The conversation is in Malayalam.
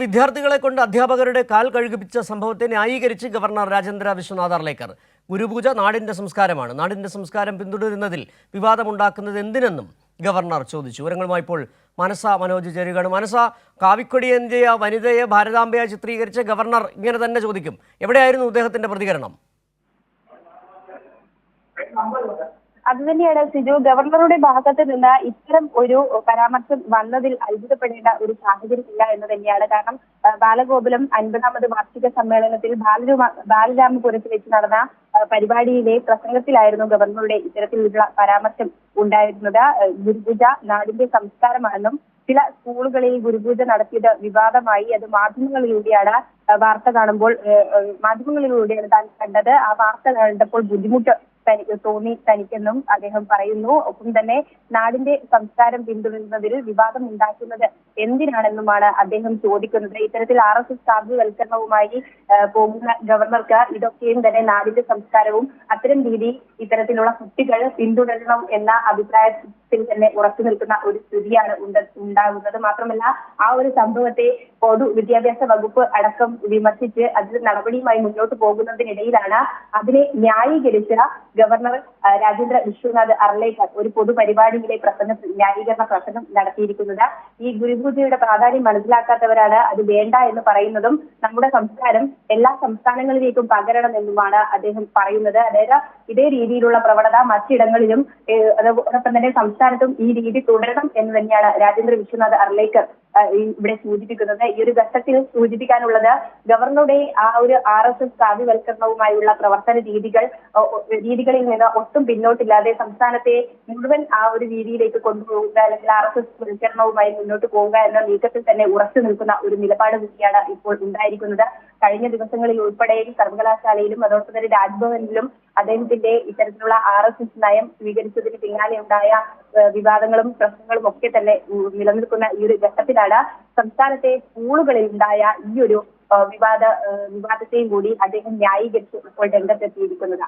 വിദ്യാർത്ഥികളെ കൊണ്ട് അധ്യാപകരുടെ കാൽ കഴുകിപ്പിച്ച സംഭവത്തെ ന്യായീകരിച്ച് ഗവർണർ രാജേന്ദ്ര വിശ്വനാഥ് അർലേക്കർ. ഗുരുപൂജ നാടിന്റെ സംസ്കാരമാണ്. നാടിന്റെ സംസ്കാരം പിന്തുടരുന്നതിൽ വിവാദമുണ്ടാക്കുന്നത് എന്തിനെന്നും ഗവർണർ ചോദിച്ചു. വിവരങ്ങളുമായി ഇപ്പോൾ മനസ മനോജ് ചേരുകയാണ്. മനസ, കാവിക്കൊടിയേന്തിയ വനിതയെ ഭാരതാംബയായി ചിത്രീകരിച്ച ഗവർണർ ഇങ്ങനെ തന്നെ ചോദിക്കും. എവിടെയായിരുന്നു അദ്ദേഹത്തിന്റെ പ്രതികരണം? അതുതന്നെയാണ് സിജു, ഗവർണറുടെ ഭാഗത്ത് നിന്ന് ഇത്തരം ഒരു പരാമർശം വന്നതിൽ അത്ഭുതപ്പെടേണ്ട ഒരു സാഹചര്യമില്ല എന്ന് തന്നെയാണ്. കാരണം ബാലഗോകുലം 50ാമത് വാർഷിക സമ്മേളനത്തിൽ ബാലരാമപുരത്ത് വെച്ച് നടന്ന പരിപാടിയിലെ പ്രസംഗത്തിലായിരുന്നു ഗവർണറുടെ ഇത്തരത്തിലുള്ള പരാമർശം ഉണ്ടായിരുന്നത്. ഗുരുപൂജ നാടിന്റെ സംസ്കാരമാണെന്നും ചില സ്കൂളുകളിൽ ഗുരുപൂജ നടത്തിയത് വിവാദമായി. അത് മാധ്യമങ്ങളിലൂടെയാണ് വാർത്ത കാണുമ്പോൾ മാധ്യമങ്ങളിലൂടെയാണ് താൻ കണ്ടത്. ആ വാർത്ത കണ്ടപ്പോൾ ബുദ്ധിമുട്ട് തനിക്കെന്നും അദ്ദേഹം പറയുന്നു. ഒപ്പം തന്നെ നാടിന്റെ സംസ്കാരം പിന്തുടരുന്നതിൽ വിവാദം ഉണ്ടാക്കുന്നത് എന്തിനാണെന്നുമാണ് അദ്ദേഹം ചോദിക്കുന്നത്. ഇത്തരത്തിൽ RSS കാവ്യവൽക്കരണവുമായി പോകുന്ന ഗവർണർക്ക് ഇതൊക്കെയും തന്നെ നാടിന്റെ സംസ്കാരവും അത്തരം രീതി ഇത്തരത്തിലുള്ള കുട്ടികൾ പിന്തുടരണം എന്ന അഭിപ്രായത്തിൽ തന്നെ ഉറച്ചു നിൽക്കുന്ന ഒരു സ്ഥിതിയാണ് ഉണ്ടാകുന്നത്. മാത്രമല്ല, ആ ഒരു സംഭവത്തെ പൊതുവിദ്യാഭ്യാസ വകുപ്പ് അടക്കം വിമർശിച്ച് അതിൽ നടപടിയുമായി മുന്നോട്ട് പോകുന്നതിനിടയിലാണ് അതിനെ ന്യായീകരിച്ച ഗവർണർ രാജേന്ദ്ര വിശ്വനാഥ് അർലേക്കർ ഒരു പൊതുപരിപാടിയിലെ ന്യായീകരണ പ്രസംഗം നടത്തിയിരിക്കുന്നത്. ഈ ഗുരുപൂജയുടെ പ്രാധാന്യം മനസ്സിലാക്കാത്തവരാണ് അത് വേണ്ട എന്ന് പറയുന്നതും നമ്മുടെ സംസ്കാരം എല്ലാ സംസ്ഥാനങ്ങളിലേക്കും പകരണമെന്നുമാണ് അദ്ദേഹം പറയുന്നത്. അതായത് ഇതേ രീതിയിലുള്ള പ്രവണത മറ്റിടങ്ങളിലും അതോടൊപ്പം തന്നെ സംസ്ഥാനത്തും ഈ രീതി തുടരണം എന്ന് തന്നെയാണ് രാജേന്ദ്ര വിശ്വനാഥ് അർലേക്കർ ഇവിടെ സൂചിപ്പിക്കുന്നത്. ഈ ഒരു ഘട്ടത്തിൽ സൂചിപ്പിക്കാനുള്ളത് ഗവർണറുടെ ആ ഒരു RSS കാവ്യവൽക്കരണവുമായുള്ള പ്രവർത്തന രീതികളിൽ നിന്ന് ഒട്ടും പിന്നോട്ടില്ലാതെ സംസ്ഥാനത്തെ മുഴുവൻ ആ ഒരു രീതിയിലേക്ക് കൊണ്ടുപോകുക, അല്ലെങ്കിൽ RSS വൽക്കരണവുമായി മുന്നോട്ട് പോവുക എന്ന നീക്കത്തിൽ തന്നെ ഉറച്ചു നിൽക്കുന്ന ഒരു നിലപാട് കൂടിയാണ് ഇപ്പോൾ ഉണ്ടായിരിക്കുന്നത്. കഴിഞ്ഞ ദിവസങ്ങളിൽ ഉൾപ്പെടെ സർവകലാശാലയിലും അതോടൊപ്പം തന്നെ രാജ്ഭവനിലും അദ്ദേഹത്തിന്റെ ഇത്തരത്തിലുള്ള RSS നയം സ്വീകരിച്ചതിന് പിന്നാലെ ഉണ്ടായ വിവാദങ്ങളും പ്രശ്നങ്ങളും ഒക്കെ തന്നെ നിലനിൽക്കുന്ന ഈ ഒരു ഘട്ടത്തിലാണ് സംസ്ഥാനത്തെ സ്കൂളുകളിൽ ഉണ്ടായ ഈ ഒരു വിവാദത്തെയും കൂടി അദ്ദേഹം ന്യായീകരിച്ച് ഇപ്പോൾ രംഗത്തെത്തിയിരിക്കുന്നത്.